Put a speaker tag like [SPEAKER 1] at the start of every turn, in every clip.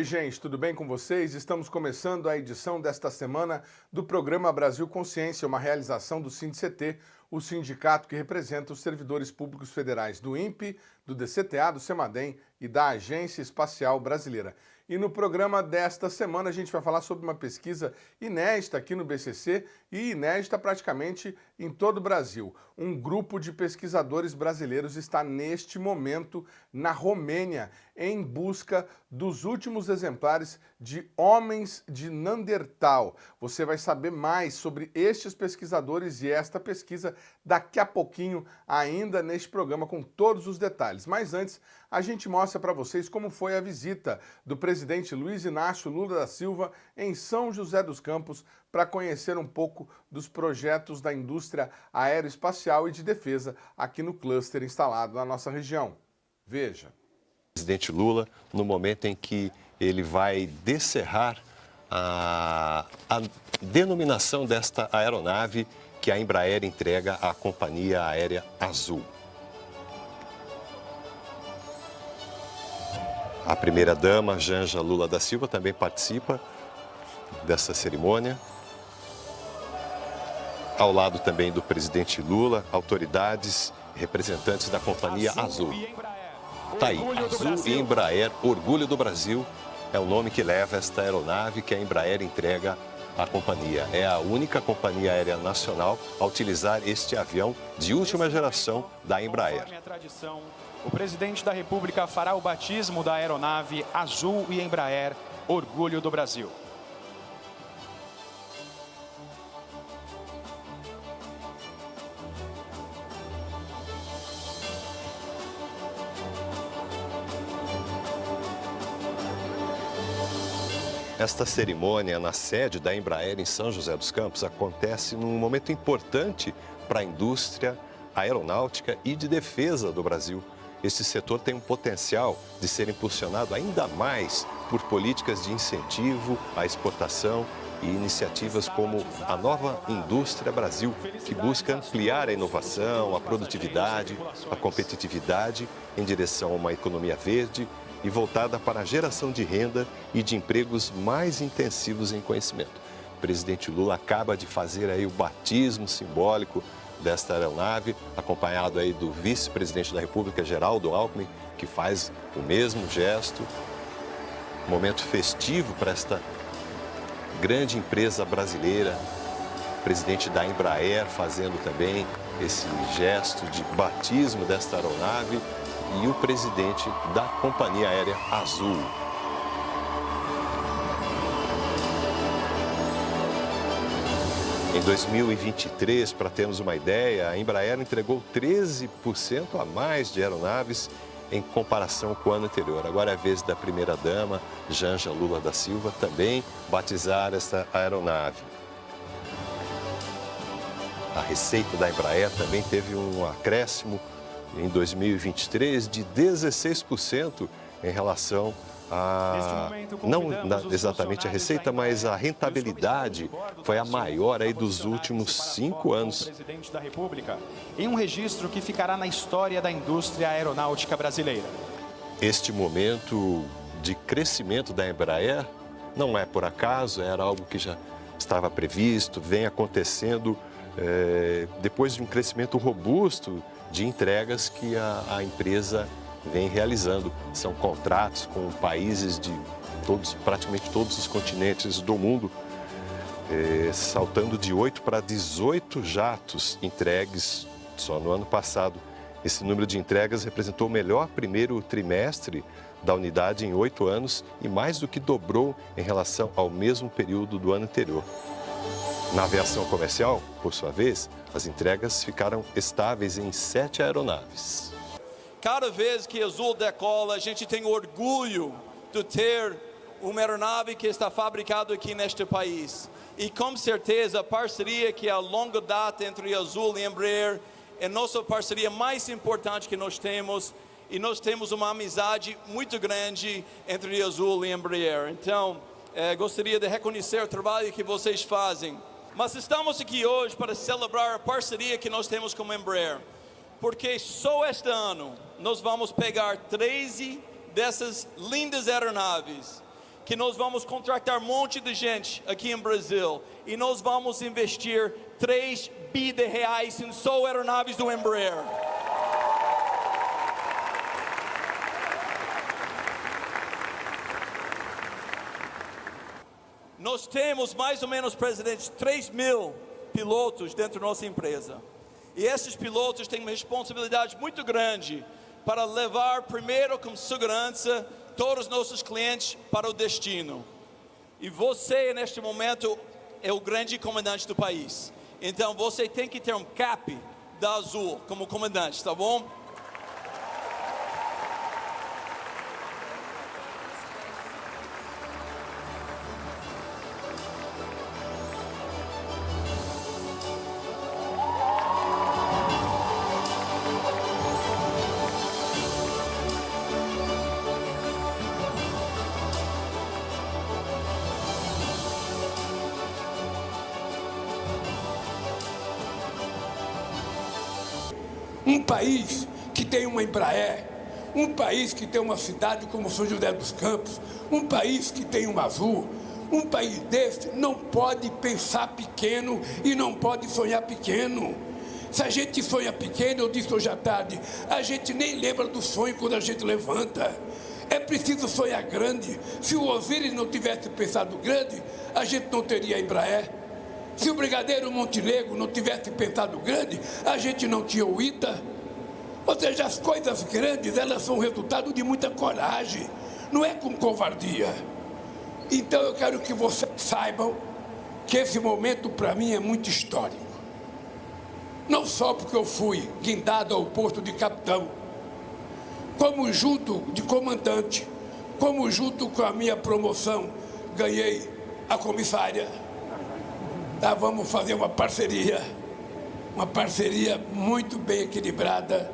[SPEAKER 1] Oi, gente, tudo bem com vocês? Estamos começando a edição desta semana do programa Brasil Consciência, uma realização do SINDCT, o sindicato que representa os servidores públicos federais do INPE, do DCTA, do CEMADEM e da Agência Espacial Brasileira. E no programa desta semana a gente vai falar sobre uma pesquisa inédita aqui no BCC e inédita praticamente em todo o Brasil. Um grupo de pesquisadores brasileiros está neste momento na Romênia em busca dos últimos exemplares de homens de Neandertal. Você vai saber mais sobre estes pesquisadores e esta pesquisa daqui a pouquinho ainda neste programa com todos os detalhes. Mas antes, a gente mostra para vocês como foi a visita do presidente Luiz Inácio Lula da Silva em São José dos Campos para conhecer um pouco dos projetos da indústria aeroespacial e de defesa aqui no cluster instalado na nossa região. Veja.
[SPEAKER 2] Presidente Lula, no momento em que ele vai descerrar a denominação desta aeronave que a Embraer entrega à Companhia Aérea Azul. A primeira-dama, Janja Lula da Silva, também participa dessa cerimônia. Ao lado também do presidente Lula, autoridades e representantes da Companhia Azul. Tá aí, Azul e Embraer, Orgulho do Brasil, é o nome que leva esta aeronave que a Embraer entrega à companhia. É a única companhia aérea nacional a utilizar este avião de última geração da Embraer.
[SPEAKER 3] Conforme a tradição, o presidente da República fará o batismo da aeronave Azul e Embraer, Orgulho do Brasil.
[SPEAKER 2] Esta cerimônia na sede da Embraer em São José dos Campos acontece num momento importante para a indústria aeronáutica e de defesa do Brasil. Este setor tem um potencial de ser impulsionado ainda mais por políticas de incentivo à exportação e iniciativas como a Nova Indústria Brasil, que busca ampliar a inovação, a produtividade, a competitividade em direção a uma economia verde e voltada para a geração de renda e de empregos mais intensivos em conhecimento. O presidente Lula acaba de fazer aí o batismo simbólico desta aeronave, acompanhado aí do vice-presidente da República, Geraldo Alckmin, que faz o mesmo gesto. Momento festivo para esta grande empresa brasileira, presidente da Embraer fazendo também esse gesto de batismo desta aeronave, e o presidente da Companhia Aérea Azul. Em 2023, para termos uma ideia, a Embraer entregou 13% a mais de aeronaves em comparação com o ano anterior. Agora é a vez da primeira-dama, Janja Lula da Silva, também batizar esta aeronave. A receita da Embraer também teve um acréscimo em 2023 de 16% em relação a, não exatamente a receita, mas a rentabilidade foi a maior aí dos últimos 5 anos.
[SPEAKER 3] Presidente da República, em um registro que ficará na história da indústria aeronáutica brasileira.
[SPEAKER 2] Este momento de crescimento da Embraer não é por acaso, era algo que já estava previsto, vem acontecendo depois de um crescimento robusto de entregas que a empresa vem realizando. São contratos com países de praticamente todos os continentes do mundo, saltando de 8 para 18 jatos entregues só no ano passado. Esse número de entregas representou o melhor primeiro trimestre da unidade em 8 anos e mais do que dobrou em relação ao mesmo período do ano anterior. Na aviação comercial, por sua vez, as entregas ficaram estáveis em 7 aeronaves.
[SPEAKER 4] Cada vez que a Azul decola, a gente tem orgulho de ter uma aeronave que está fabricada aqui neste país. E com certeza a parceria que é a longa data entre a Azul e a Embraer é a nossa parceria mais importante que nós temos. E nós temos uma amizade muito grande entre a Azul e a Embraer. Então, gostaria de reconhecer o trabalho que vocês fazem. Mas estamos aqui hoje para celebrar a parceria que nós temos com a Embraer, porque só este ano nós vamos pegar 13 dessas lindas aeronaves que nós vamos contratar um monte de gente aqui em Brasil e nós vamos investir 3 bi de reais em só aeronaves do Embraer. Nós temos mais ou menos, presidente, 3.000 pilotos dentro da nossa empresa. E esses pilotos têm uma responsabilidade muito grande para levar primeiro com segurança todos os nossos clientes para o destino. E você, neste momento, é o grande comandante do país. Então, você tem que ter um cap da Azul como comandante, tá bom?
[SPEAKER 5] Um país que tem uma Embraer, um país que tem uma cidade como São José dos Campos, um país que tem uma Azul, um país desse não pode pensar pequeno e não pode sonhar pequeno. Se a gente sonha pequeno, eu disse hoje à tarde, a gente nem lembra do sonho quando a gente levanta. É preciso sonhar grande. Se o Osiris não tivesse pensado grande, a gente não teria a Embraer. Se o Brigadeiro Montenegro não tivesse pensado grande, a gente não tinha o ITA. Ou seja, as coisas grandes, elas são resultado de muita coragem, não é com covardia. Então eu quero que vocês saibam que esse momento para mim é muito histórico. Não só porque eu fui guindado ao posto de capitão, como junto de comandante, como junto com a minha promoção, ganhei a comissária. Vamos fazer uma parceria muito bem equilibrada,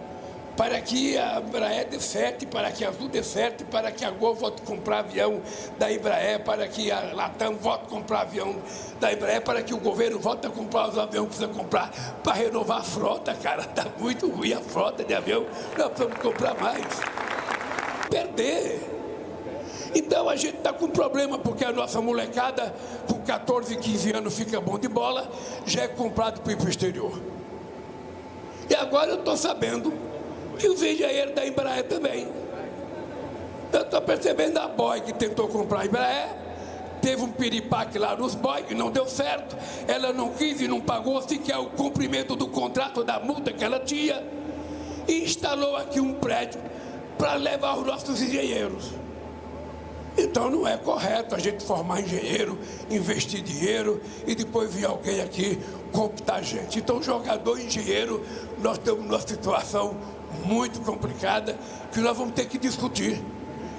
[SPEAKER 5] para que a Embraer dê certo, para que a Azul dê certo, para que a Gol volte a comprar avião da Embraer, para que a Latam volte a comprar avião da Embraer, para que o governo volte a comprar os aviões que precisa comprar, para renovar a frota, cara. Está muito ruim a frota de avião, nós precisamos comprar mais. Perder. Então a gente está com problema, porque a nossa molecada, com 14, 15 anos, fica bom de bola, já é comprado para ir para o exterior. E agora eu estou sabendo que os engenheiros da Embraer também. Eu estou percebendo a Boeing que tentou comprar a Embraer, teve um piripaque lá nos Boeing, que não deu certo, ela não quis e não pagou sequer o cumprimento do contrato da multa que ela tinha, e instalou aqui um prédio para levar os nossos engenheiros. Então não é correto a gente formar engenheiro, investir dinheiro e depois vir alguém aqui cooptar a gente. Então jogador e engenheiro, nós estamos numa situação muito complicada que nós vamos ter que discutir.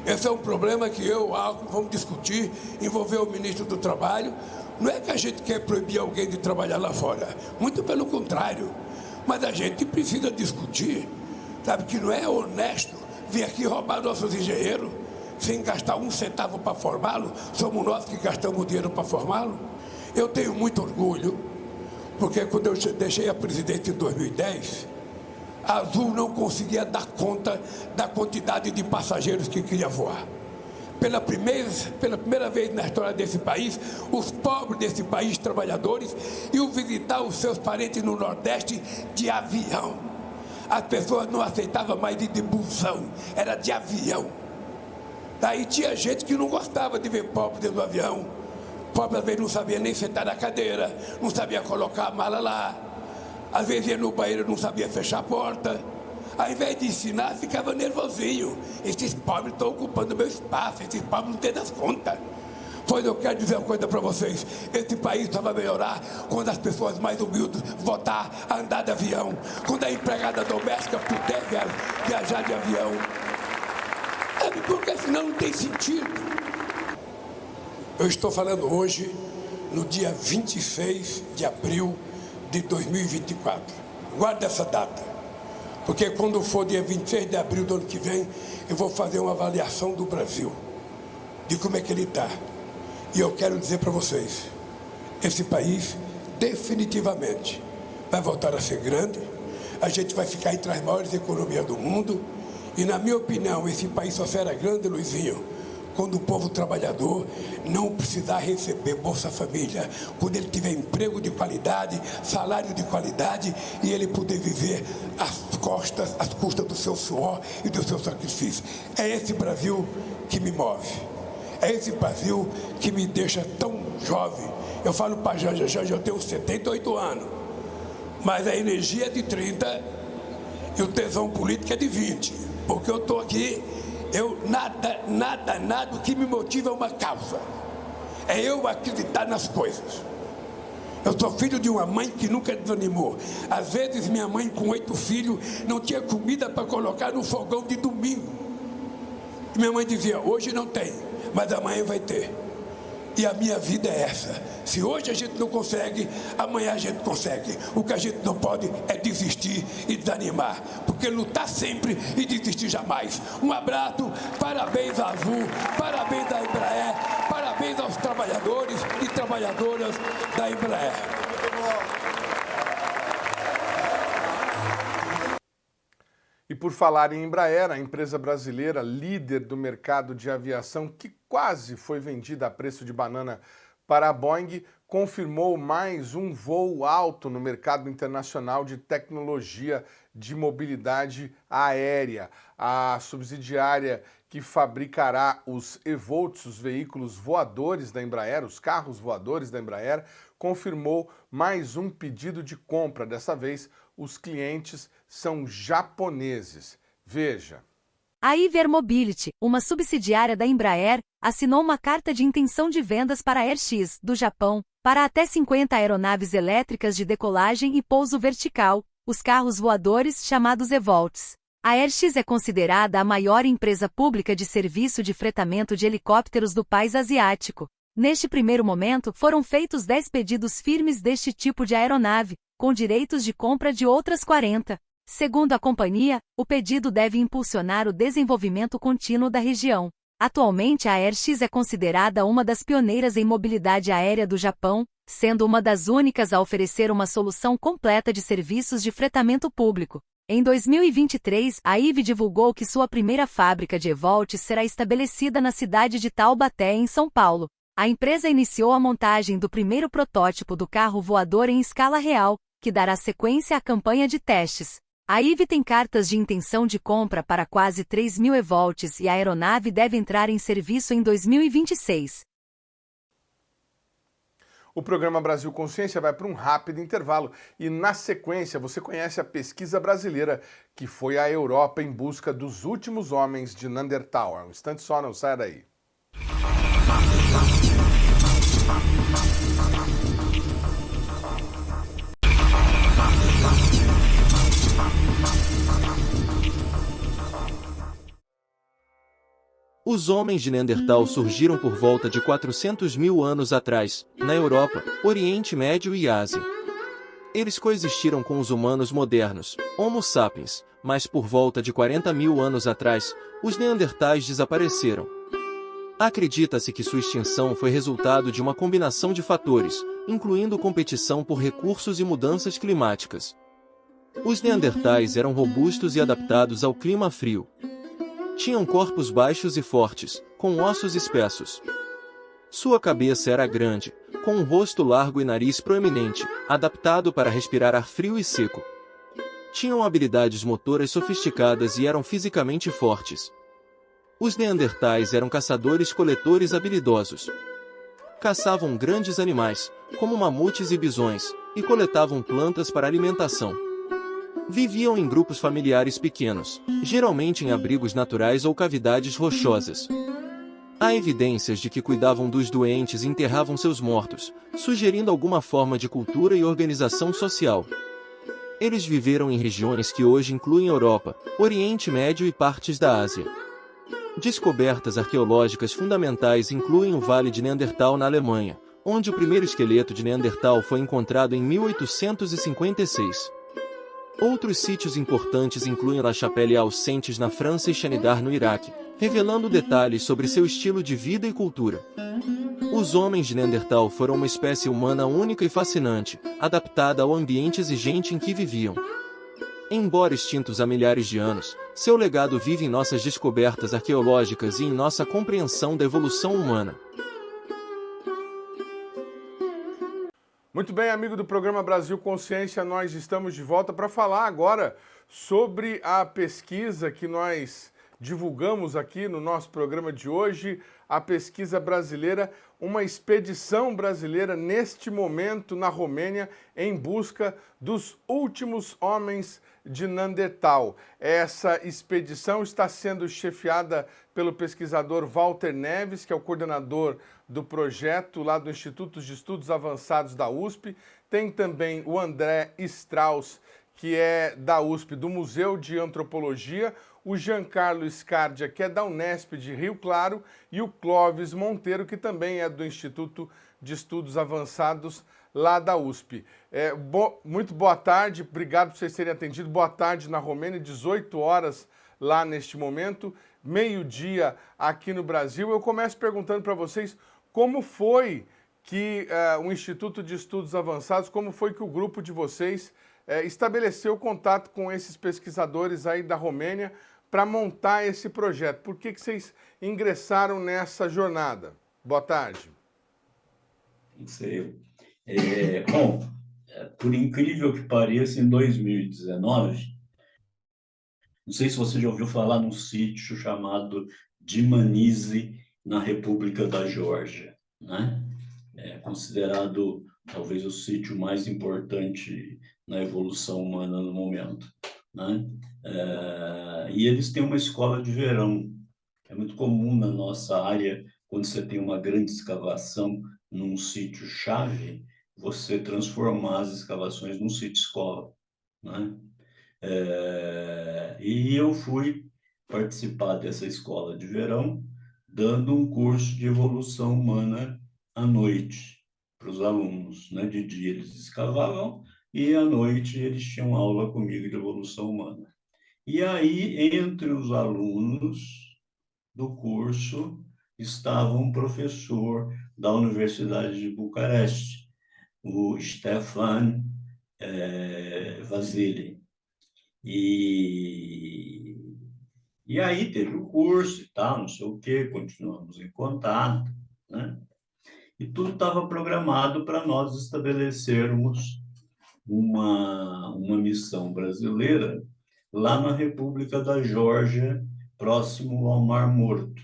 [SPEAKER 5] Esse é um problema que eu e o Alckmin vamos discutir, envolver o ministro do Trabalho. Não é que a gente quer proibir alguém de trabalhar lá fora, muito pelo contrário, mas a gente precisa discutir, sabe, que não é honesto vir aqui roubar nossos engenheiros sem gastar um centavo para formá-lo. Somos nós que gastamos dinheiro para formá-lo. Eu tenho muito orgulho, porque quando eu deixei a presidência em 2010, a Azul não conseguia dar conta da quantidade de passageiros que queria voar. Pela primeira vez na história desse país, os pobres desse país, trabalhadores, iam visitar os seus parentes no Nordeste de avião. As pessoas não aceitavam mais ir de busão, era de avião. Daí tinha gente que não gostava de ver pobre dentro do avião. Pobre às vezes não sabia nem sentar na cadeira, não sabia colocar a mala lá. Às vezes ia no banheiro, não sabia fechar a porta. Ao invés de ensinar, ficava nervosinho. Esses pobres estão ocupando meu espaço, esses pobres não têm das contas. Pois eu quero dizer uma coisa para vocês. Esse país só vai melhorar quando as pessoas mais humildes voltar a andar de avião. Quando a empregada doméstica puder viajar de avião. Porque senão não tem sentido. Eu estou falando hoje, no dia 26 de abril de 2024. Guarda essa data, porque quando for dia 26 de abril do ano que vem, eu vou fazer uma avaliação do Brasil, de como é que ele está. E eu quero dizer para vocês, esse país definitivamente vai voltar a ser grande, a gente vai ficar entre as maiores economias do mundo. E na minha opinião, esse país só será grande, Luizinho, quando o povo trabalhador não precisar receber Bolsa Família, quando ele tiver emprego de qualidade, salário de qualidade e ele poder viver às custas do seu suor e do seu sacrifício. É esse Brasil que me move. É esse Brasil que me deixa tão jovem. Eu falo para a Janja, eu tenho 78 anos, mas a energia é de 30 e o tesão político é de 20, porque eu estou aqui. Nada, o que me motiva é uma causa. É eu acreditar nas coisas. Eu sou filho de uma mãe que nunca desanimou. Às vezes minha mãe com 8 filhos não tinha comida para colocar no fogão de domingo. E minha mãe dizia, hoje não tem, mas amanhã vai ter. E a minha vida é essa. Se hoje a gente não consegue, amanhã a gente consegue. O que a gente não pode é desistir e desanimar, porque lutar sempre e desistir jamais. Um abraço, parabéns à Azul, parabéns à Embraer, parabéns aos trabalhadores e trabalhadoras da Embraer.
[SPEAKER 1] E por falar em Embraer, a empresa brasileira líder do mercado de aviação, que quase foi vendida a preço de banana para a Boeing, confirmou mais um voo alto no mercado internacional de tecnologia de mobilidade aérea. A subsidiária que fabricará os eVolts, os veículos voadores da Embraer, os carros voadores da Embraer, confirmou mais um pedido de compra. Dessa vez, os clientes são japoneses. Veja.
[SPEAKER 6] A Iver Mobility, uma subsidiária da Embraer, assinou uma carta de intenção de vendas para a Air-X, do Japão, para até 50 aeronaves elétricas de decolagem e pouso vertical, os carros voadores chamados eVolts. A Air-X é considerada a maior empresa pública de serviço de fretamento de helicópteros do país asiático. Neste primeiro momento, foram feitos 10 pedidos firmes deste tipo de aeronave, com direitos de compra de outras 40. Segundo a companhia, o pedido deve impulsionar o desenvolvimento contínuo da região. Atualmente a Air-X é considerada uma das pioneiras em mobilidade aérea do Japão, sendo uma das únicas a oferecer uma solução completa de serviços de fretamento público. Em 2023, a IVE divulgou que sua primeira fábrica de eVolts será estabelecida na cidade de Taubaté, em São Paulo. A empresa iniciou a montagem do primeiro protótipo do carro voador em escala real, que dará sequência à campanha de testes. A IVE tem cartas de intenção de compra para quase 3.000 eVolts e a aeronave deve entrar em serviço em 2026.
[SPEAKER 1] O programa Brasil Consciência vai para um rápido intervalo e, na sequência, você conhece a pesquisa brasileira que foi à Europa em busca dos últimos homens de Neandertal. Um instante só, não saia daí.
[SPEAKER 7] Os homens de Neandertal surgiram por volta de 400 mil anos atrás, na Europa, Oriente Médio e Ásia. Eles coexistiram com os humanos modernos, Homo sapiens, mas por volta de 40 mil anos atrás, os Neandertais desapareceram. Acredita-se que sua extinção foi resultado de uma combinação de fatores, incluindo competição por recursos e mudanças climáticas. Os Neandertais eram robustos e adaptados ao clima frio. Tinham corpos baixos e fortes, com ossos espessos. Sua cabeça era grande, com um rosto largo e nariz proeminente, adaptado para respirar ar frio e seco. Tinham habilidades motoras sofisticadas e eram fisicamente fortes. Os Neandertais eram caçadores-coletores habilidosos. Caçavam grandes animais, como mamutes e bisões, e coletavam plantas para alimentação. Viviam em grupos familiares pequenos, geralmente em abrigos naturais ou cavidades rochosas. Há evidências de que cuidavam dos doentes e enterravam seus mortos, sugerindo alguma forma de cultura e organização social. Eles viveram em regiões que hoje incluem Europa, Oriente Médio e partes da Ásia. Descobertas arqueológicas fundamentais incluem o Vale de Neandertal na Alemanha, onde o primeiro esqueleto de Neandertal foi encontrado em 1856. Outros sítios importantes incluem La Chapelle-aux-Saintes na França e Shanidar no Iraque, revelando detalhes sobre seu estilo de vida e cultura. Os homens de Neandertal foram uma espécie humana única e fascinante, adaptada ao ambiente exigente em que viviam. Embora extintos há milhares de anos, seu legado vive em nossas descobertas arqueológicas e em nossa compreensão da evolução humana.
[SPEAKER 1] Muito bem, amigo do programa Brasil Consciência, nós estamos de volta para falar agora sobre a pesquisa que nós divulgamos aqui no nosso programa de hoje, a pesquisa brasileira, uma expedição brasileira neste momento na Romênia em busca dos últimos homens de Neandertal. Essa expedição está sendo chefiada pelo pesquisador Walter Neves, que é o coordenador do projeto lá do Instituto de Estudos Avançados da USP. Tem também o André Strauss, que é da USP, do Museu de Antropologia, o Giancarlo Scardia, que é da Unesp de Rio Claro, e o Clóvis Monteiro, que também é do Instituto de Estudos Avançados lá da USP. Muito boa tarde, obrigado por vocês terem atendido. Boa tarde na Romênia, 18 horas lá neste momento, meio-dia aqui no Brasil. Eu começo perguntando para vocês como foi que o Instituto de Estudos Avançados, como foi que o grupo de vocês estabeleceu contato com esses pesquisadores aí da Romênia para montar esse projeto. Por que vocês ingressaram nessa jornada? Boa tarde.
[SPEAKER 8] Bom, por incrível que pareça, em 2019, não sei se você já ouviu falar num sítio chamado Dmanisi, na República da Geórgia, né? É considerado talvez o sítio mais importante na evolução humana no momento, né? E eles têm uma escola de verão. É muito comum na nossa área, quando você tem uma grande escavação num sítio-chave, você transformar as escavações num sítio-escola, né? E eu fui participar dessa escola de verão, dando um curso de evolução humana à noite para os alunos, né? De dia eles escavavam e à noite eles tinham aula comigo de evolução humana. E aí, entre os alunos do curso, estava um professor da Universidade de Bucareste, o Stefan Vasili. E aí teve o curso e tal, não sei o quê, continuamos em contato, né? E tudo estava programado para nós estabelecermos uma missão brasileira lá na República da Geórgia, próximo ao Mar Morto,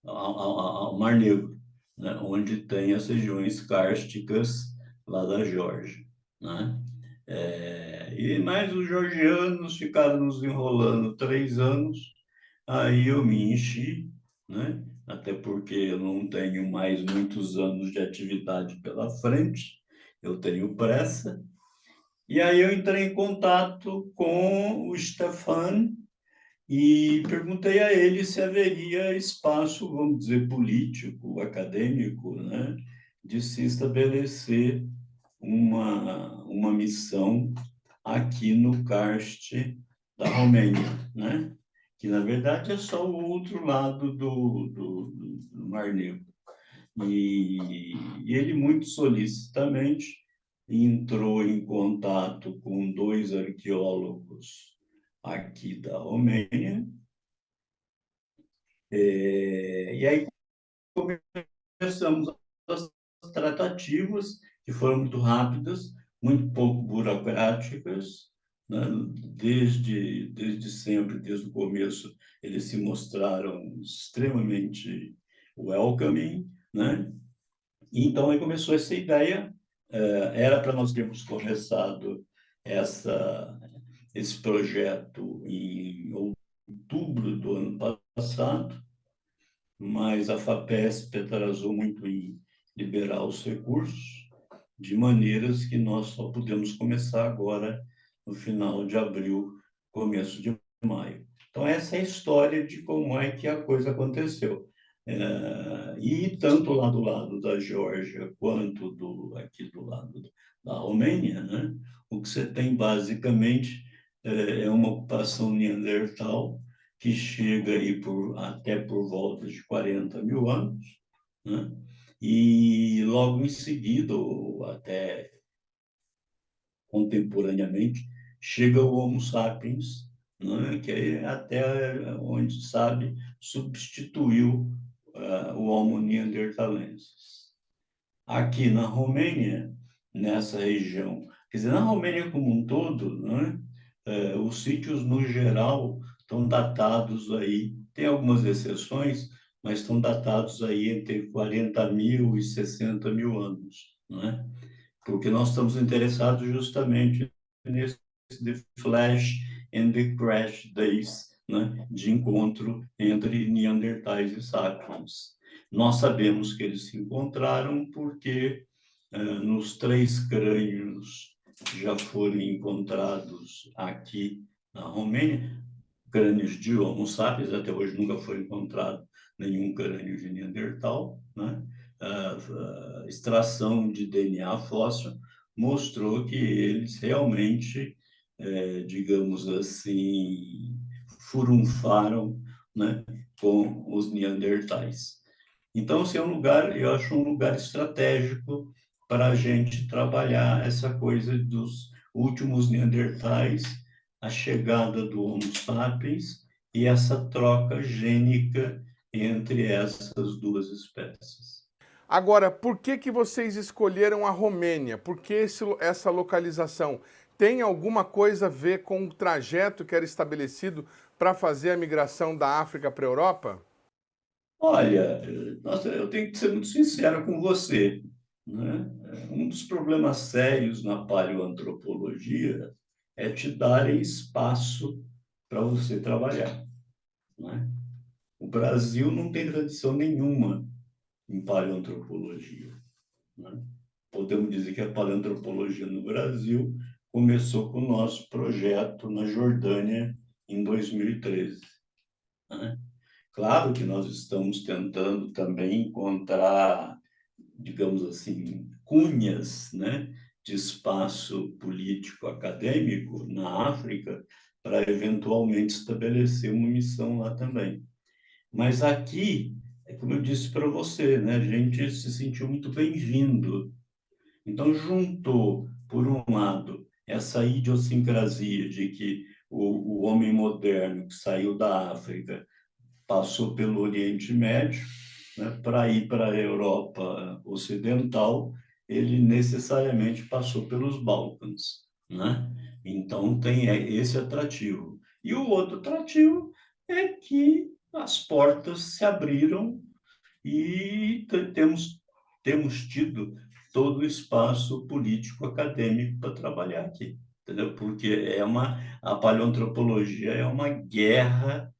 [SPEAKER 8] ao Mar Negro, né? Onde tem as regiões kársticas lá da Geórgia, né? Mas os georgianos ficaram nos enrolando 3 anos, aí eu me enchi, né? Até porque eu não tenho mais muitos anos de atividade pela frente, eu tenho pressa. E aí eu entrei em contato com o Stefan e perguntei a ele se haveria espaço, vamos dizer, político, acadêmico, né, de se estabelecer uma missão aqui no karst da Romênia, né? Que, na verdade, é só o outro lado do Mar Negro. E ele, muito solicitamente, entrou em contato com 2 arqueólogos aqui da Romênia. E aí começamos as tratativas, que foram muito rápidas, muito pouco burocráticas, né? Desde sempre, desde o começo, eles se mostraram extremamente welcoming, né? Então, aí começou essa ideia. Era para nós termos começado esse projeto em outubro do ano passado, mas a FAPESP atrasou muito em liberar os recursos, de maneiras que nós só podemos começar agora, no final de abril, começo de maio. Então, essa é a história de como é que a coisa aconteceu. E tanto lá do lado da Geórgia quanto aqui do lado da Romênia, né, o que você tem basicamente é uma ocupação neandertal que chega aí até por volta de 40 mil anos, né, e logo em seguida, ou até contemporaneamente, chega o Homo sapiens, né, que aí, até onde sabe, substituiu o Homo neanderthalensis. Aqui na Romênia, nessa região, quer dizer, na Romênia como um todo, né, os sítios, no geral, estão datados aí, tem algumas exceções, mas estão datados aí entre 40.000 e 60.000 anos, né? Porque nós estamos interessados justamente nesse The Flash and the Crash Days, né, de encontro entre Neandertais e Sapiens. Nós sabemos que eles se encontraram porque nos 3 crânios que já foram encontrados aqui na Romênia, crânios de Homo sapiens, até hoje nunca foi encontrado nenhum crânio de Neandertal, né? A extração de DNA fóssil mostrou que eles realmente, digamos assim, furunfaram, né, com os neandertais. Então, esse é um lugar, eu acho um lugar estratégico para a gente trabalhar essa coisa dos últimos neandertais, a chegada do Homo sapiens e essa troca gênica entre essas duas espécies.
[SPEAKER 1] Agora, por que vocês escolheram a Romênia? Por que essa localização? Tem alguma coisa a ver com o trajeto que era estabelecido para fazer a migração da África para a Europa?
[SPEAKER 8] Olha, nossa, eu tenho que ser muito sincero com você, né? Um dos problemas sérios na paleoantropologia é te darem espaço para você trabalhar, né? O Brasil não tem tradição nenhuma em paleoantropologia, né? Podemos dizer que a paleoantropologia no Brasil começou com o nosso projeto na Jordânia em 2013, né? Claro que nós estamos tentando também encontrar, digamos assim, cunhas, né, de espaço político acadêmico na África para eventualmente estabelecer uma missão lá também. Mas aqui, é como eu disse para você, né, a gente se sentiu muito bem-vindo. Então, juntou, por um lado, essa idiosincrasia de que o homem moderno que saiu da África passou pelo Oriente Médio, né, para ir para a Europa Ocidental, ele necessariamente passou pelos Balcãs, né? Então tem esse atrativo. E o outro atrativo é que as portas se abriram e temos tido todo o espaço político acadêmico para trabalhar aqui, entendeu? Porque a paleoantropologia é uma guerra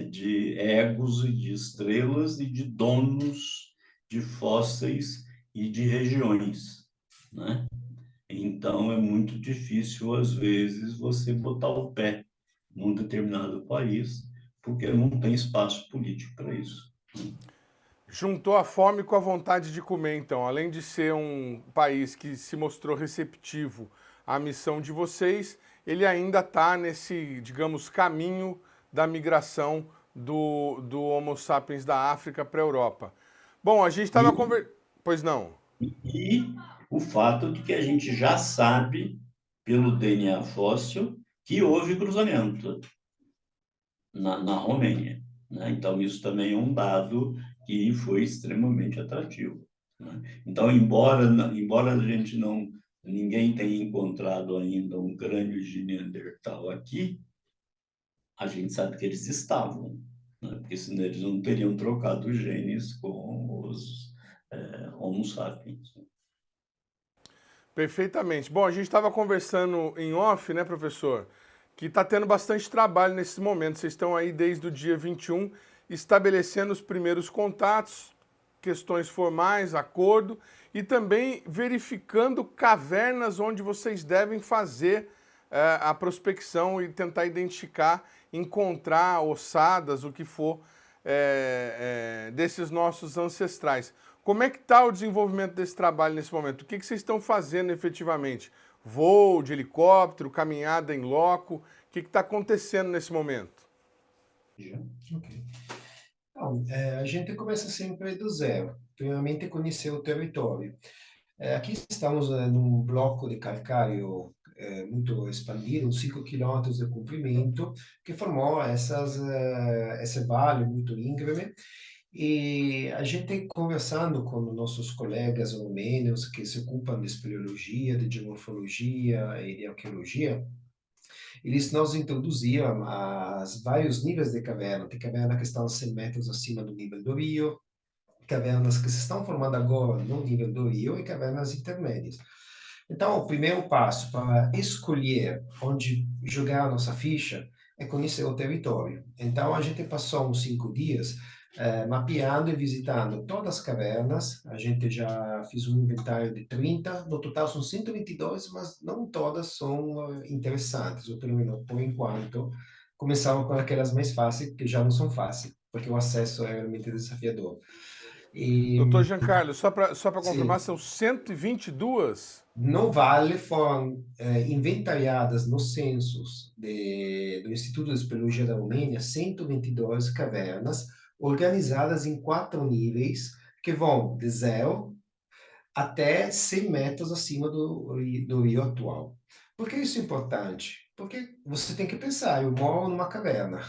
[SPEAKER 8] de egos e de estrelas e de donos de fósseis e de regiões, né? Então, é muito difícil, às vezes, você botar o pé num determinado país, porque não tem espaço político para isso.
[SPEAKER 1] Juntou a fome com a vontade de comer, então. Além de ser um país que se mostrou receptivo à missão de vocês, ele ainda está nesse, digamos, caminho da migração do Homo sapiens da África para a Europa. Bom, a gente estava conversando... Pois não?
[SPEAKER 8] E o fato de que a gente já sabe, pelo DNA fóssil, que houve cruzamento na Romênia, né? Então, isso também é um dado que foi extremamente atrativo, né? Então, embora ninguém tenha encontrado ainda um crânio de Neandertal aqui, a gente sabe que eles estavam, né? Porque senão eles não teriam trocado genes com os Homo sapiens.
[SPEAKER 1] Perfeitamente. Bom, a gente estava conversando em off, né, professor, que está tendo bastante trabalho nesses momentos. Vocês estão aí desde o dia 21 estabelecendo os primeiros contatos, questões formais, acordo, e também verificando cavernas onde vocês devem fazer a prospecção e tentar identificar, encontrar ossadas, o que for, desses nossos ancestrais. Como é que está o desenvolvimento desse trabalho nesse momento? O que vocês estão fazendo efetivamente? Voo de helicóptero, caminhada em loco? O que está acontecendo nesse momento?
[SPEAKER 9] Ok. Então, a gente começa sempre do zero. Primeiramente, conhecer o território. Aqui estamos num bloco de calcário muito expandido, uns 5 quilômetros de comprimento, que formou esse vale muito íngreme. E a gente conversando com nossos colegas romênios que se ocupam de espeleologia, de geomorfologia e de arqueologia, eles nos introduziam a vários níveis de caverna. Tem caverna que estão 100 metros acima do nível do rio, cavernas que se estão formando agora no nível do rio e cavernas intermédias. Então, o primeiro passo para escolher onde jogar a nossa ficha é conhecer o território. Então, a gente passou uns 5 dias mapeando e visitando todas as cavernas. A gente já fez um inventário de 30, no total são 122, mas não todas são interessantes, ou pelo menos por enquanto. Começamos com aquelas mais fáceis, que já não são fáceis, porque o acesso é realmente desafiador.
[SPEAKER 1] Doutor Giancarlo, só para confirmar,
[SPEAKER 9] Sim.
[SPEAKER 1] são 122?
[SPEAKER 9] No Vale foram inventariadas nos censos do Instituto de Espeleologia da Romênia 122 cavernas organizadas em 4 níveis que vão de 0 até 100 metros acima do rio atual. Por que isso é importante? Porque você tem que pensar, eu moro numa caverna.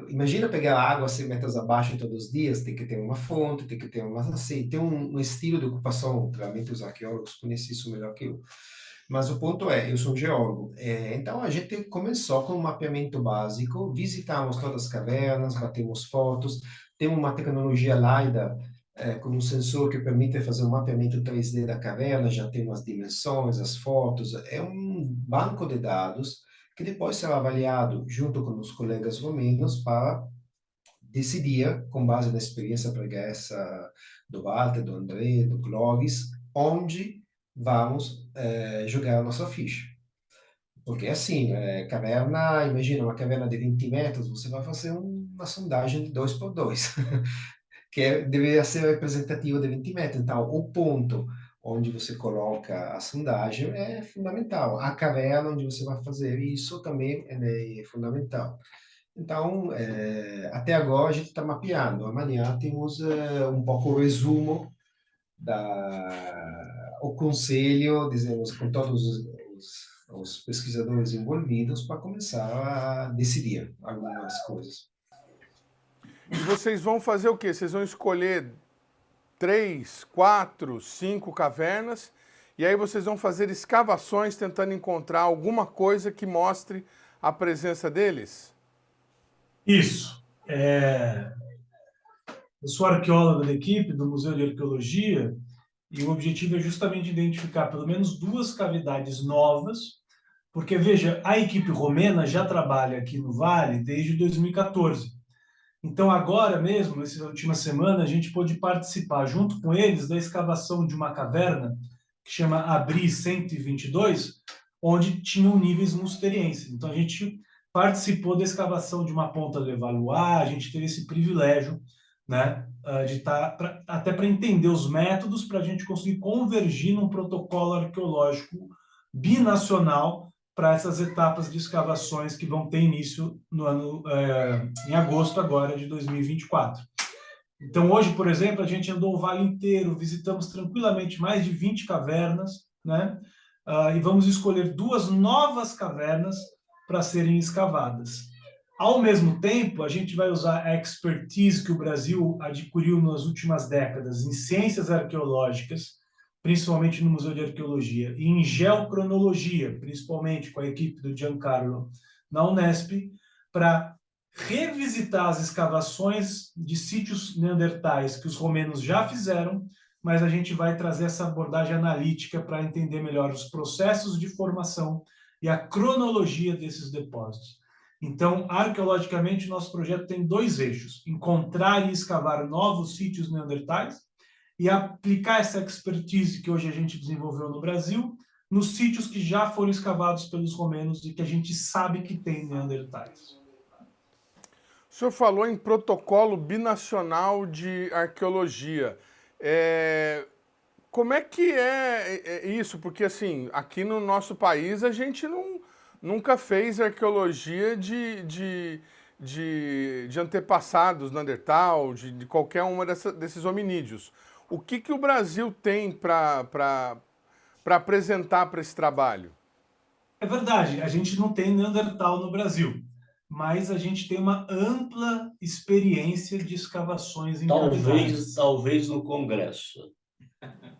[SPEAKER 9] Imagina pegar água 100 metros abaixo todos os dias, tem que ter uma fonte, tem que ter assim, tem um estilo de ocupação, realmente os arqueólogos conhecem isso melhor que eu. Mas o ponto é, eu sou um geólogo, então a gente começou com um mapeamento básico, visitamos todas as cavernas, batemos fotos, temos uma tecnologia LiDAR, com um sensor que permite fazer um mapeamento 3D da caverna, já tem as dimensões, as fotos, é um banco de dados que depois será avaliado junto com os colegas romênios para decidir, com base na experiência pregressa do Walter, do André, do Clovis, onde vamos jogar a nossa ficha. Porque assim, caverna, imagina uma caverna de 20 metros, você vai fazer uma sondagem de 2x2. Que deveria ser representativo de 20 metros. Então, o ponto onde você coloca a sondagem é fundamental. A caverna onde você vai fazer isso também é fundamental. Então, até agora a gente está mapeando. Amanhã temos um pouco o resumo o conselho, dizemos, com todos os pesquisadores envolvidos para começar a decidir algumas coisas.
[SPEAKER 1] E vocês vão fazer o quê? Vocês vão escolher 3, 4, 5 cavernas e aí vocês vão fazer escavações tentando encontrar alguma coisa que mostre a presença deles?
[SPEAKER 10] Isso. Eu sou arqueólogo da equipe do Museu de Arqueologia e o objetivo é justamente identificar pelo menos 2 cavidades novas, porque, veja, a equipe romena já trabalha aqui no Vale desde 2014. Então, agora mesmo, nessa última semana, a gente pôde participar, junto com eles, da escavação de uma caverna que chama Abri 122, onde tinham níveis musterienses. Então, a gente participou da escavação de uma ponta de Levallois, a gente teve esse privilégio, né, de estar, até para entender os métodos, para a gente conseguir convergir num protocolo arqueológico binacional para essas etapas de escavações que vão ter início no ano, em agosto agora de 2024. Então, hoje, por exemplo, a gente andou o vale inteiro, visitamos tranquilamente mais de 20 cavernas, né? E vamos escolher 2 novas cavernas para serem escavadas. Ao mesmo tempo, a gente vai usar a expertise que o Brasil adquiriu nas últimas décadas em ciências arqueológicas, principalmente no Museu de Arqueologia, e em geocronologia, principalmente com a equipe do Giancarlo na Unesp, para revisitar as escavações de sítios neandertais que os romenos já fizeram, mas a gente vai trazer essa abordagem analítica para entender melhor os processos de formação e a cronologia desses depósitos. Então, arqueologicamente, nosso projeto tem 2 eixos: encontrar e escavar novos sítios neandertais e aplicar essa expertise que hoje a gente desenvolveu no Brasil nos sítios que já foram escavados pelos romenos e que a gente sabe que tem neandertais.
[SPEAKER 1] O senhor falou em protocolo binacional de arqueologia. Como é que é isso? Porque, assim, aqui no nosso país a gente nunca fez arqueologia de antepassados Neandertal, de qualquer uma desses hominídeos. O que o Brasil tem para apresentar para esse trabalho?
[SPEAKER 10] É verdade, a gente não tem Neandertal no Brasil, mas a gente tem uma ampla experiência de escavações em cavidades.
[SPEAKER 8] Talvez no Congresso.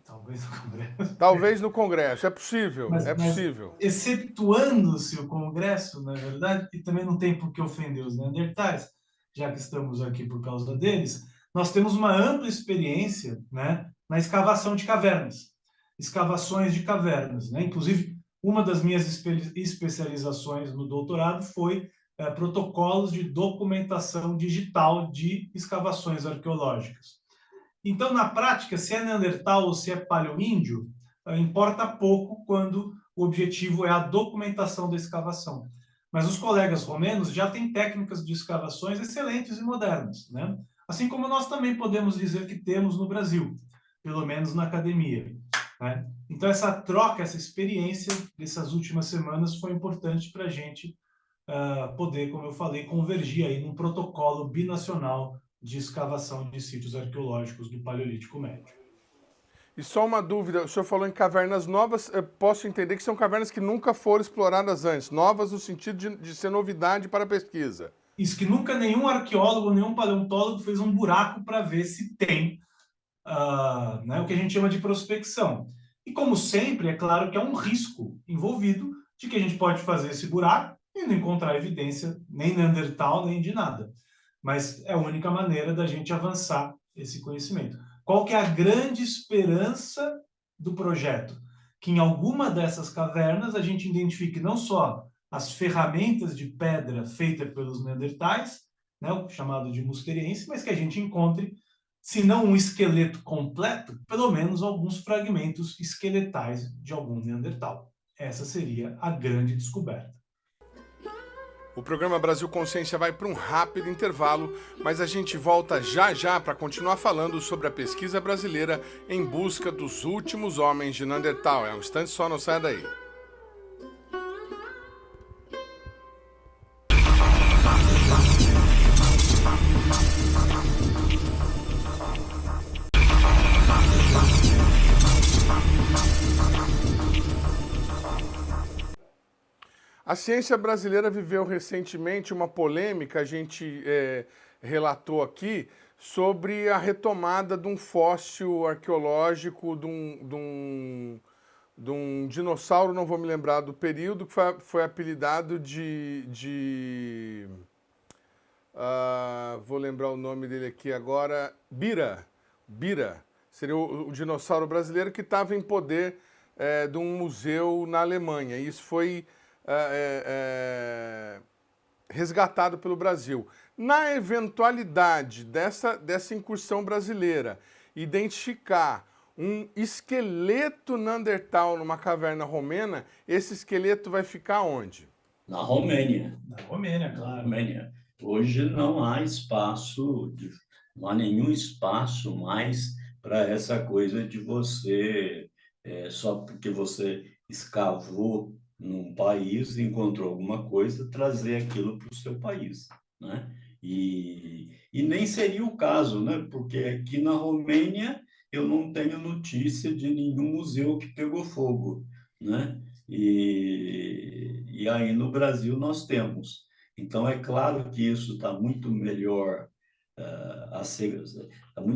[SPEAKER 10] Talvez no Congresso.
[SPEAKER 1] Talvez no Congresso, é possível,
[SPEAKER 10] Mas
[SPEAKER 1] possível.
[SPEAKER 10] excetuando-se o Congresso, na verdade, e também não tem por que ofender os neandertais, já que estamos aqui por causa deles, nós temos uma ampla experiência, né, na escavação de cavernas, escavações de cavernas, né? Inclusive, uma das minhas especializações no doutorado foi protocolos de documentação digital de escavações arqueológicas. Então, na prática, se é Neandertal ou se é Paleoíndio, importa pouco quando o objetivo é a documentação da escavação. Mas os colegas romenos já têm técnicas de escavações excelentes e modernas, né? Assim como nós também podemos dizer que temos no Brasil, pelo menos na academia, né? Então, essa troca, essa experiência dessas últimas semanas foi importante para a gente poder, como eu falei, convergir aí num protocolo binacional de escavação de sítios arqueológicos do Paleolítico Médio.
[SPEAKER 1] E só uma dúvida, o senhor falou em cavernas novas, eu posso entender que são cavernas que nunca foram exploradas antes, novas no sentido de ser novidade para a pesquisa.
[SPEAKER 10] Isso, que nunca nenhum arqueólogo, nenhum paleontólogo fez um buraco para ver se tem né, o que a gente chama de prospecção. E como sempre, é claro que há um risco envolvido de que a gente pode fazer esse buraco e não encontrar evidência nem Neandertal, nem de nada. Mas é a única maneira da gente avançar esse conhecimento. Qual que é a grande esperança do projeto? Que em alguma dessas cavernas a gente identifique não só as ferramentas de pedra feitas pelos neandertais, né, o chamado de musteriense, mas que a gente encontre, se não um esqueleto completo, pelo menos alguns fragmentos esqueletais de algum neandertal. Essa seria a grande descoberta.
[SPEAKER 1] O programa Brasil Consciência vai para um rápido intervalo, mas a gente volta já já para continuar falando sobre a pesquisa brasileira em busca dos últimos homens de Neandertal. É um instante só, não saia daí. A ciência brasileira viveu recentemente uma polêmica, a gente relatou aqui, sobre a retomada de um fóssil arqueológico de um dinossauro, não vou me lembrar do período, que foi apelidado vou lembrar o nome dele aqui agora, Bira. Seria o dinossauro brasileiro que estava em poder de um museu na Alemanha. Isso foi resgatado pelo Brasil. Na eventualidade dessa incursão brasileira identificar um esqueleto Neandertal numa caverna romena, esse esqueleto vai ficar onde?
[SPEAKER 8] Na Romênia.
[SPEAKER 10] Na Romênia, claro.
[SPEAKER 8] Romênia. Hoje não há espaço, não há nenhum espaço mais para essa coisa de você, só porque você escavou num país, encontrou alguma coisa, trazer aquilo para o seu país, né? E nem seria o caso, né? Porque aqui na Romênia eu não tenho notícia de nenhum museu que pegou fogo, né? E aí no Brasil nós temos. Então é claro que isso está muito melhor,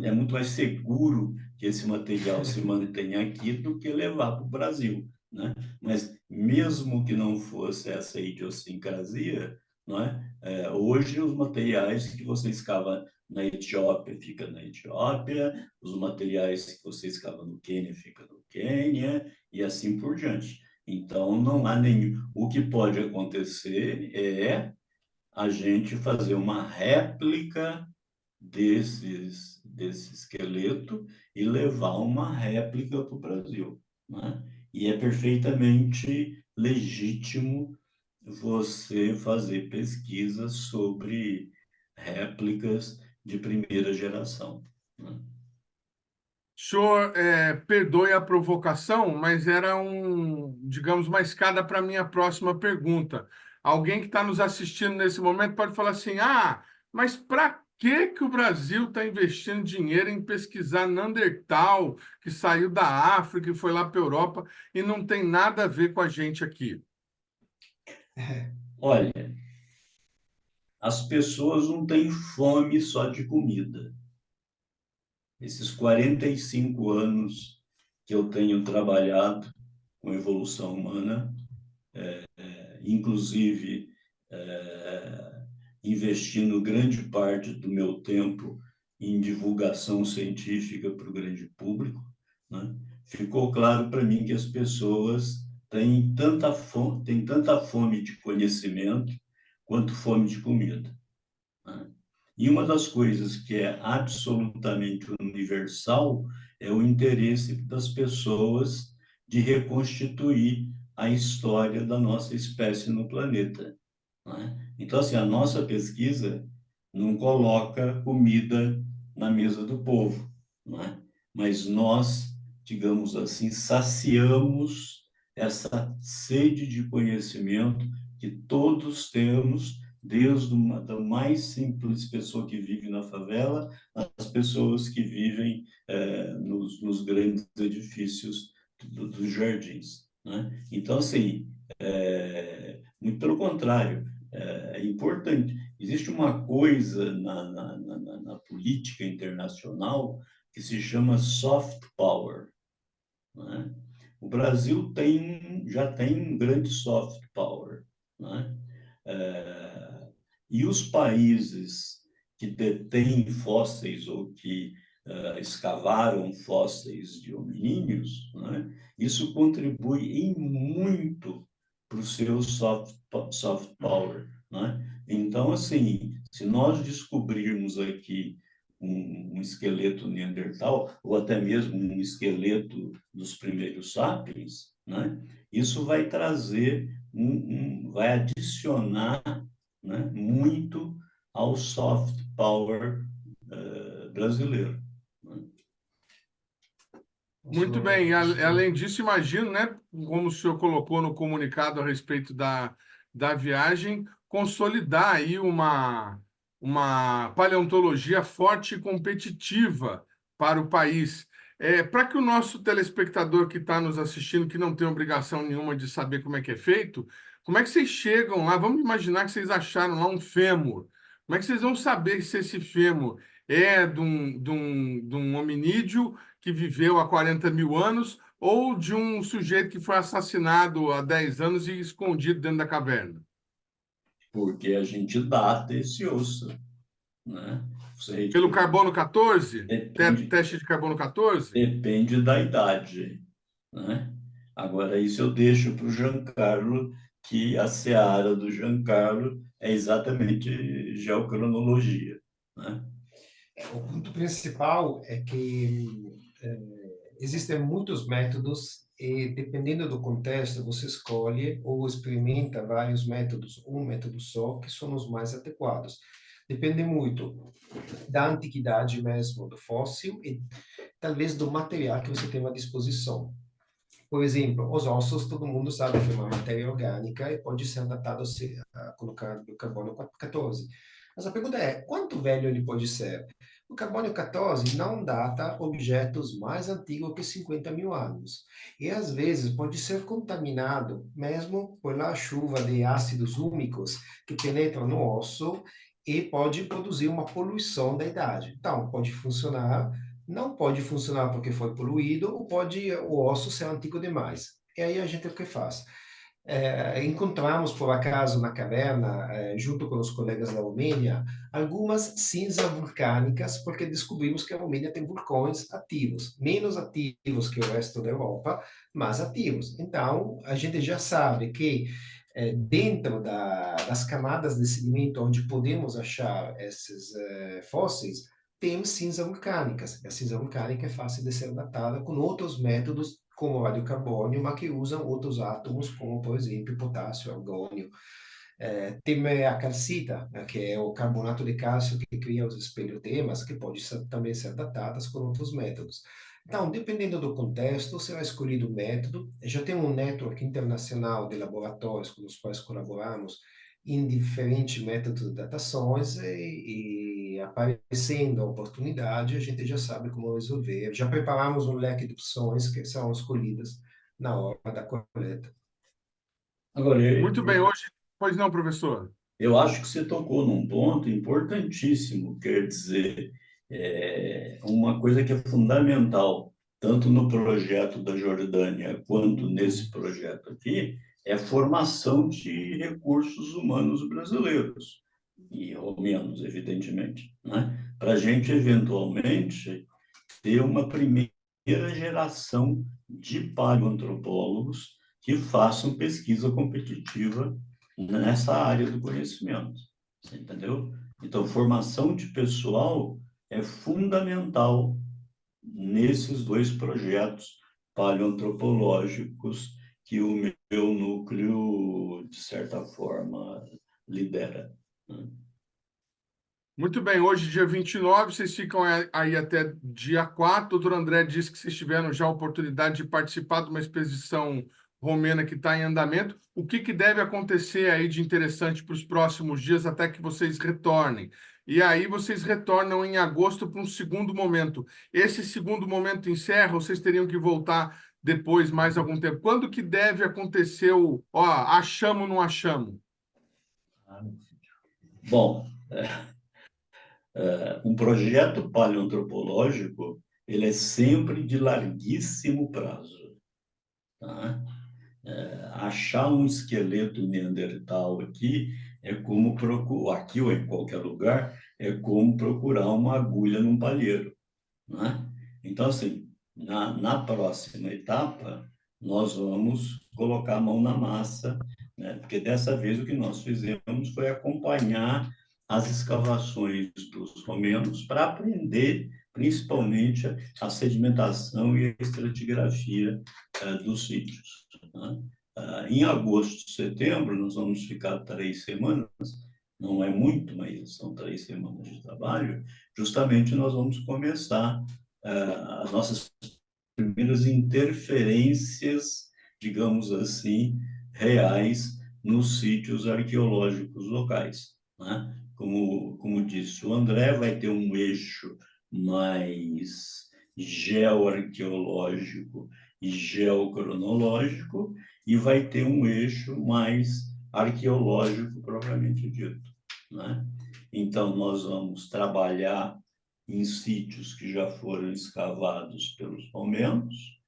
[SPEAKER 8] é muito mais seguro que esse material se mantenha aqui do que levar para o Brasil, né? Mas mesmo que não fosse essa idiosincrasia, não é? Hoje os materiais que você escava na Etiópia fica na Etiópia, os materiais que você escava no Quênia fica no Quênia e assim por diante. Então não há nenhum. O que pode acontecer é a gente fazer uma réplica desse esqueleto e levar uma réplica para o Brasil, né? E é perfeitamente legítimo você fazer pesquisas sobre réplicas de primeira geração, né?
[SPEAKER 1] Senhor, perdoe a provocação, mas era digamos, uma escada para a minha próxima pergunta. Alguém que está nos assistindo nesse momento pode falar assim, mas para que o Brasil está investindo dinheiro em pesquisar Neandertal, que saiu da África e foi lá para a Europa e não tem nada a ver com a gente aqui?
[SPEAKER 8] Olha, as pessoas não têm fome só de comida. Esses 45 anos que eu tenho trabalhado com evolução humana, inclusive investindo grande parte do meu tempo em divulgação científica para o grande público, né? Ficou claro para mim que as pessoas têm tanta fome de conhecimento quanto fome de comida, né? E uma das coisas que é absolutamente universal é o interesse das pessoas de reconstituir a história da nossa espécie no planeta, né? Então, assim, a nossa pesquisa não coloca comida na mesa do povo, né? Mas nós, digamos assim, saciamos essa sede de conhecimento que todos temos, desde da mais simples pessoa que vive na favela, às pessoas que vivem nos grandes edifícios dos jardins, né? Então, assim, muito pelo contrário, é importante. Existe uma coisa na política internacional que se chama soft power, né? O Brasil já tem um grande soft power, né? E os países que detêm fósseis ou que escavaram fósseis de hominíneos, né? Isso contribui em muito para o seu soft power, né? Então, assim, se nós descobrirmos aqui um esqueleto neandertal, ou até mesmo um esqueleto dos primeiros sapiens, né? Isso vai trazer, vai adicionar, né, muito ao soft power brasileiro, né?
[SPEAKER 1] Muito bem. Além disso, imagino, né, como o senhor colocou no comunicado a respeito da viagem, consolidar aí uma paleontologia forte e competitiva para o país. Para que o nosso telespectador que está nos assistindo, que não tem obrigação nenhuma de saber como é que é feito, como é que vocês chegam lá? Vamos imaginar que vocês acharam lá um fêmur. Como é que vocês vão saber se esse fêmur é de um hominídeo que viveu há 40 mil anos ou de um sujeito que foi assassinado há 10 anos e escondido dentro da caverna?
[SPEAKER 8] Porque a gente data esse osso, né?
[SPEAKER 1] Pelo carbono 14?
[SPEAKER 8] Depende,
[SPEAKER 1] Teste de carbono 14?
[SPEAKER 8] depende da idade, né? Agora, isso eu deixo para o Giancarlo, que a seara do Giancarlo é exatamente geocronologia, né?
[SPEAKER 9] O ponto principal é que existem muitos métodos e, dependendo do contexto, você escolhe ou experimenta vários métodos, um método só, que são os mais adequados. Depende muito da antiguidade mesmo do fóssil e talvez do material que você tem à disposição. Por exemplo, os ossos, todo mundo sabe que é uma matéria orgânica e pode ser datado com o carbono 14. Mas a pergunta é, quanto velho ele pode ser? O carbono 14 não data objetos mais antigos que 50 mil anos. E, às vezes, pode ser contaminado mesmo pela chuva de ácidos úmicos que penetram no osso e pode produzir uma poluição da idade. Então, pode funcionar, não pode funcionar porque foi poluído, ou pode o osso ser antigo demais. E aí a gente o que faz? Encontramos, por acaso, na caverna, junto com os colegas da Romênia, algumas cinzas vulcânicas, porque descobrimos que a Romênia tem vulcões ativos, menos ativos que o resto da Europa, mas ativos. Então, a gente já sabe que dentro das camadas de sedimento onde podemos achar esses fósseis, temos cinzas vulcânicas. E a cinza vulcânica é fácil de ser datada com outros métodos, como o radiocarbônio, mas que usam outros átomos, como, por exemplo, potássio, argônio. Tem a calcita, que é o carbonato de cálcio que cria os espeleotemas, que pode também ser datadas com outros métodos. Então, dependendo do contexto, será escolhido o método. Já tem um network internacional de laboratórios com os quais colaboramos em diferentes métodos de datações e aparecendo a oportunidade, a gente já sabe como resolver. Já preparamos um leque de opções que serão escolhidas na hora da coleta.
[SPEAKER 8] Agora,
[SPEAKER 1] Muito bem, hoje. Pois não, professor?
[SPEAKER 8] Eu acho que você tocou num ponto importantíssimo, quer dizer, uma coisa que é fundamental, tanto no projeto da Jordânia quanto nesse projeto aqui, é a formação de recursos humanos brasileiros, e romenos, evidentemente, né? Para a gente, eventualmente, ter uma primeira geração de paleoantropólogos que façam pesquisa competitiva nessa área do conhecimento, você entendeu? Então, formação de pessoal é fundamental nesses dois projetos paleoantropológicos que o meu núcleo, de certa forma, lidera, né?
[SPEAKER 1] Muito bem, hoje, dia 29, vocês ficam aí até dia 4. O doutor André disse que vocês tiveram já a oportunidade de participar de uma expedição romena que está em andamento. O que deve acontecer aí de interessante para os próximos dias até que vocês retornem? E aí vocês retornam em agosto para um segundo momento. Esse segundo momento encerra, ou vocês teriam que voltar depois mais algum tempo? Quando que deve acontecer achamos ou não achamos?
[SPEAKER 8] Bom, um projeto paleoantropológico, ele é sempre de larguíssimo prazo, tá? Achar um esqueleto neandertal aqui é como procurar, aqui ou em qualquer lugar, é como procurar uma agulha num palheiro, né? Então, assim, na próxima etapa, nós vamos colocar a mão na massa, né? Porque dessa vez o que nós fizemos foi acompanhar as escavações dos romenos para aprender, principalmente, a sedimentação e a estratigrafia dos sítios, né? Em agosto, setembro, nós vamos ficar 3 semanas, não é muito, mas são 3 semanas de trabalho. Justamente nós vamos começar as nossas primeiras interferências, digamos assim, reais nos sítios arqueológicos locais, né? Como disse o André, vai ter um eixo mais geoarqueológico e geocronológico, e vai ter um eixo mais arqueológico propriamente dito, né? Então, nós vamos trabalhar em sítios que já foram escavados pelos romenos,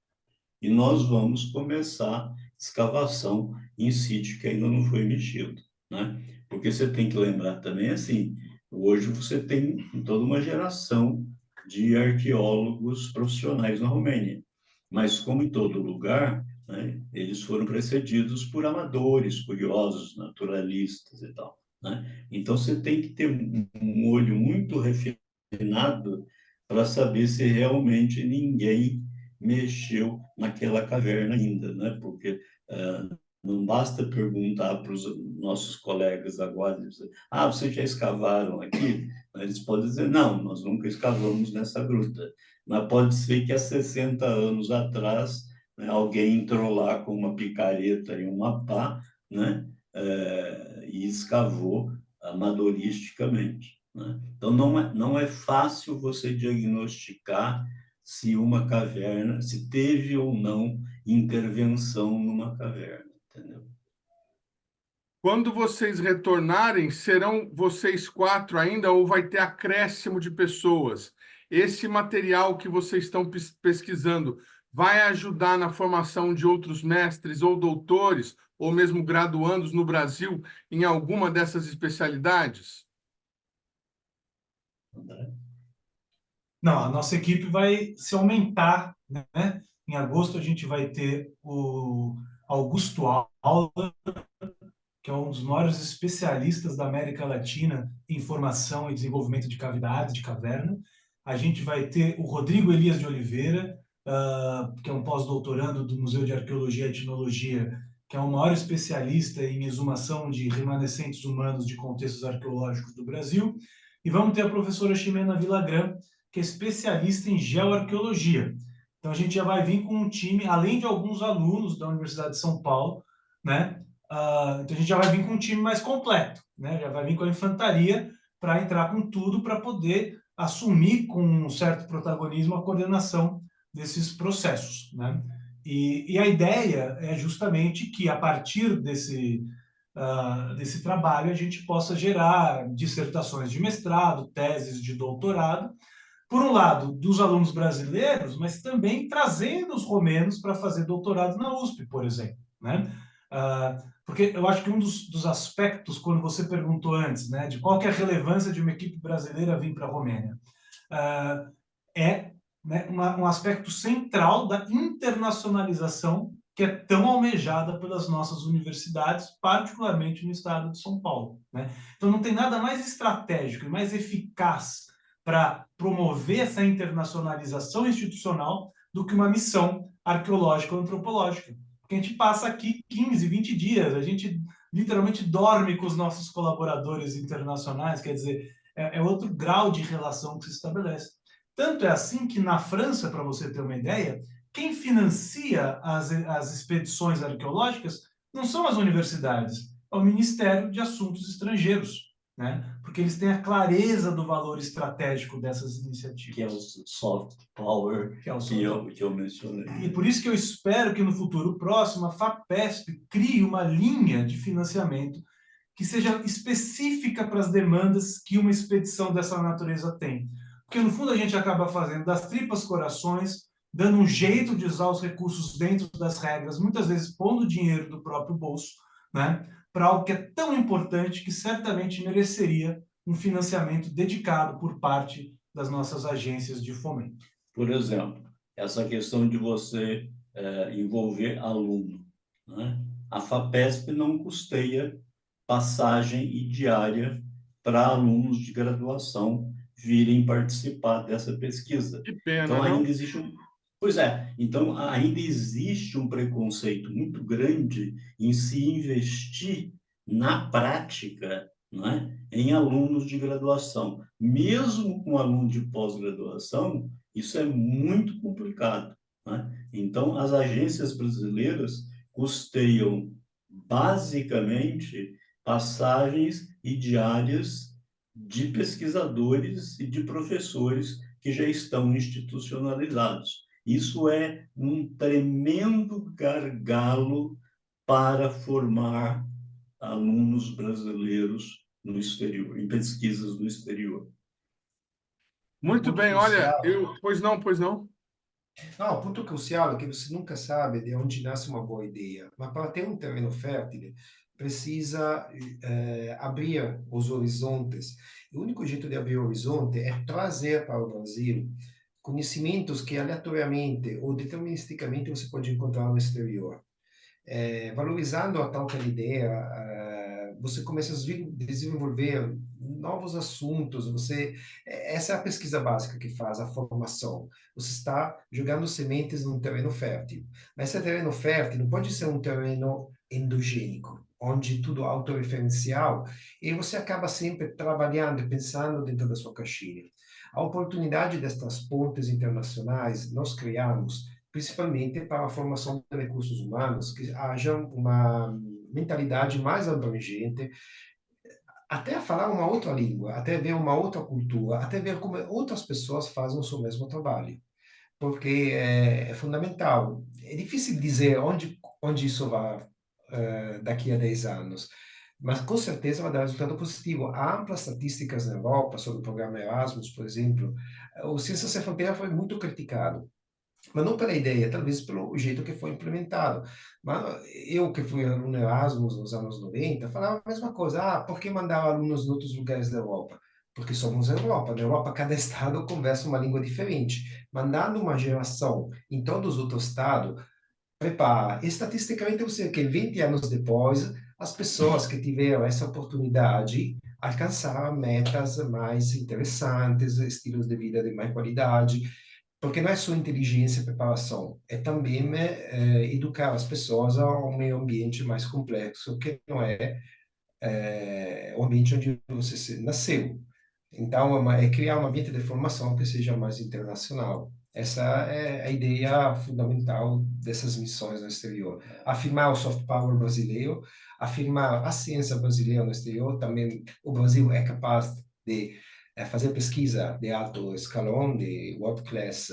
[SPEAKER 8] e nós vamos começar escavação em sítio que ainda não foi mexido, né? Porque você tem que lembrar também, assim, hoje você tem toda uma geração de arqueólogos profissionais na Romênia, mas como em todo lugar, né, eles foram precedidos por amadores, curiosos, naturalistas e tal, né? Então você tem que ter um olho muito refinado para saber se realmente ninguém mexeu naquela caverna ainda, né? Porque não basta perguntar para os nossos colegas agora, dizer, vocês já escavaram aqui? Eles podem dizer, não, nós nunca escavamos nessa gruta. Mas pode ser que há 60 anos atrás, né, alguém entrou lá com uma picareta e uma pá, né, e escavou amadoristicamente, né? Então, não é fácil você diagnosticar se uma caverna, se teve ou não intervenção numa caverna, entendeu?
[SPEAKER 1] Quando vocês retornarem, serão vocês 4 ainda ou vai ter acréscimo de pessoas? Esse material que vocês estão pesquisando vai ajudar na formação de outros mestres ou doutores, ou mesmo graduandos no Brasil em alguma dessas especialidades?
[SPEAKER 10] Não, a nossa equipe vai se aumentar, né? Em agosto a gente vai ter o Augusto Aula, que é um dos maiores especialistas da América Latina em formação e desenvolvimento de cavidades, de caverna. A gente vai ter o Rodrigo Elias de Oliveira, que é um pós-doutorando do Museu de Arqueologia e Etnologia, que é o maior especialista em exumação de remanescentes humanos de contextos arqueológicos do Brasil. E vamos ter a professora Ximena Villagrán, que é especialista em geoarqueologia. Então a gente já vai vir com um time, além de alguns alunos da Universidade de São Paulo, né? Então a gente já vai vir com um time mais completo, né? Já vai vir com a infantaria para entrar com tudo para poder assumir com um certo protagonismo a coordenação desses processos, né? E a ideia é justamente que a partir desse trabalho a gente possa gerar dissertações de mestrado, teses de doutorado, por um lado, dos alunos brasileiros, mas também trazendo os romenos para fazer doutorado na USP, por exemplo, né? Porque eu acho que um dos aspectos, quando você perguntou antes, né, de qual que é a relevância de uma equipe brasileira vir para a Romênia, né, um aspecto central da internacionalização que é tão almejada pelas nossas universidades, particularmente no estado de São Paulo, né? Então não tem nada mais estratégico e mais eficaz para promover essa internacionalização institucional do que uma missão arqueológica ou antropológica. Porque a gente passa aqui 15, 20 dias, a gente literalmente dorme com os nossos colaboradores internacionais, quer dizer, é outro grau de relação que se estabelece. Tanto é assim que na França, para você ter uma ideia, quem financia as expedições arqueológicas não são as universidades, é o Ministério de Assuntos Estrangeiros, né? Porque eles têm a clareza do valor estratégico dessas iniciativas.
[SPEAKER 8] Que é o soft power que eu mencionei.
[SPEAKER 10] E por isso que eu espero que no futuro próximo a FAPESP crie uma linha de financiamento que seja específica para as demandas que uma expedição dessa natureza tem. Porque no fundo a gente acaba fazendo das tripas corações, dando um jeito de usar os recursos dentro das regras, muitas vezes pondo dinheiro do próprio bolso, né, para algo que é tão importante que certamente mereceria um financiamento dedicado por parte das nossas agências de fomento.
[SPEAKER 8] Por exemplo, essa questão de você envolver aluno, né? A FAPESP não custeia passagem e diária para alunos de graduação virem participar dessa pesquisa.
[SPEAKER 1] Que pena,
[SPEAKER 8] então,
[SPEAKER 1] não?
[SPEAKER 8] ainda existe então ainda existe um preconceito muito grande em se investir na prática, né, em alunos de graduação. Mesmo com aluno de pós-graduação, isso é muito complicado, né? Então, as agências brasileiras custeiam, basicamente, passagens e diárias de pesquisadores e de professores que já estão institucionalizados. Isso é um tremendo gargalo para formar alunos brasileiros no exterior, em pesquisas no exterior.
[SPEAKER 1] Muito bem, olha, Pois não.
[SPEAKER 9] Não, o ponto crucial é que você nunca sabe de onde nasce uma boa ideia, mas para ter um terreno fértil, precisa abrir os horizontes. E o único jeito de abrir o horizonte é trazer para o Brasil conhecimentos que aleatoriamente ou deterministicamente você pode encontrar no exterior. Valorizando a tal ideia, você começa a desenvolver novos assuntos. Essa é a pesquisa básica que faz a formação. Você está jogando sementes num terreno fértil. Mas esse terreno fértil não pode ser um terreno endogênico, onde tudo é autorreferencial, e você acaba sempre trabalhando e pensando dentro da sua caixinha. A oportunidade destas pontes internacionais nós criamos principalmente para a formação de recursos humanos, que haja uma mentalidade mais abrangente, até falar uma outra língua, até ver uma outra cultura, até ver como outras pessoas fazem o seu mesmo trabalho. Porque é fundamental. É difícil dizer onde isso vai daqui a 10 anos, mas com certeza vai dar resultado positivo. Há amplas estatísticas na Europa sobre o programa Erasmus, por exemplo. O Ciências Sem Fronteiras foi muito criticado, mas não pela ideia, talvez pelo jeito que foi implementado. Mas eu, que fui aluno Erasmus nos anos 90, falava a mesma coisa. Por que mandar alunos em outros lugares da Europa? Porque somos a Europa. Na Europa, cada estado conversa uma língua diferente. Mandando uma geração em todos os outros estados, prepara. Estatisticamente, você vê que 20 anos depois, as pessoas que tiveram essa oportunidade alcançaram metas mais interessantes, estilos de vida de mais qualidade, porque não é só inteligência e preparação, é também educar as pessoas a um meio ambiente mais complexo, que não é o ambiente onde você nasceu. Então, é criar um ambiente de formação que seja mais internacional. Essa é a ideia fundamental dessas missões no exterior. Afirmar o soft power brasileiro, afirmar a ciência brasileira no exterior. Também o Brasil é capaz de fazer pesquisa de alto escalão, de world class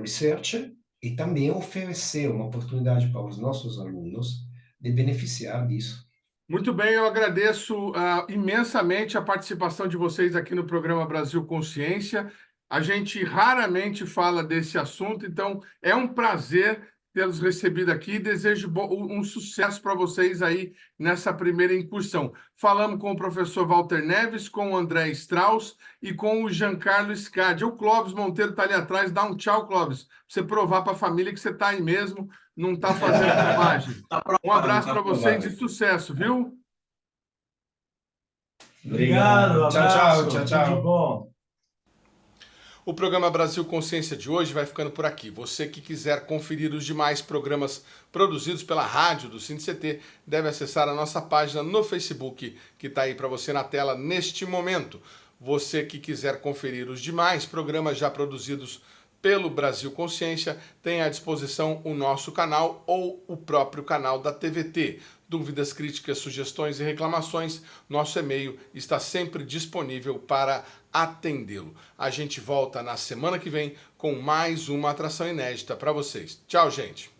[SPEAKER 9] research, e também oferecer uma oportunidade para os nossos alunos de beneficiar disso.
[SPEAKER 1] Muito bem, eu agradeço imensamente a participação de vocês aqui no programa Brasil Consciência. A gente raramente fala desse assunto, então é um prazer tê-los recebido aqui. Desejo um sucesso para vocês aí nessa primeira incursão. Falamos com o professor Walter Neves, com o André Strauss e com o Giancarlo Scadi. O Clóvis Monteiro está ali atrás. Dá um tchau, Clóvis, para você provar para a família que você está aí mesmo, não está fazendo bobagem. Um abraço para vocês e sucesso, viu?
[SPEAKER 10] Obrigado, abraço,
[SPEAKER 9] tchau, tchau.
[SPEAKER 10] Tudo de bom.
[SPEAKER 1] O programa Brasil Consciência de hoje vai ficando por aqui. Você que quiser conferir os demais programas produzidos pela rádio do SINDICT deve acessar a nossa página no Facebook, que está aí para você na tela neste momento. Você que quiser conferir os demais programas já produzidos pelo Brasil Consciência, tem à disposição o nosso canal ou o próprio canal da TVT. Dúvidas, críticas, sugestões e reclamações, nosso e-mail está sempre disponível para atendê-lo. A gente volta na semana que vem com mais uma atração inédita para vocês. Tchau, gente!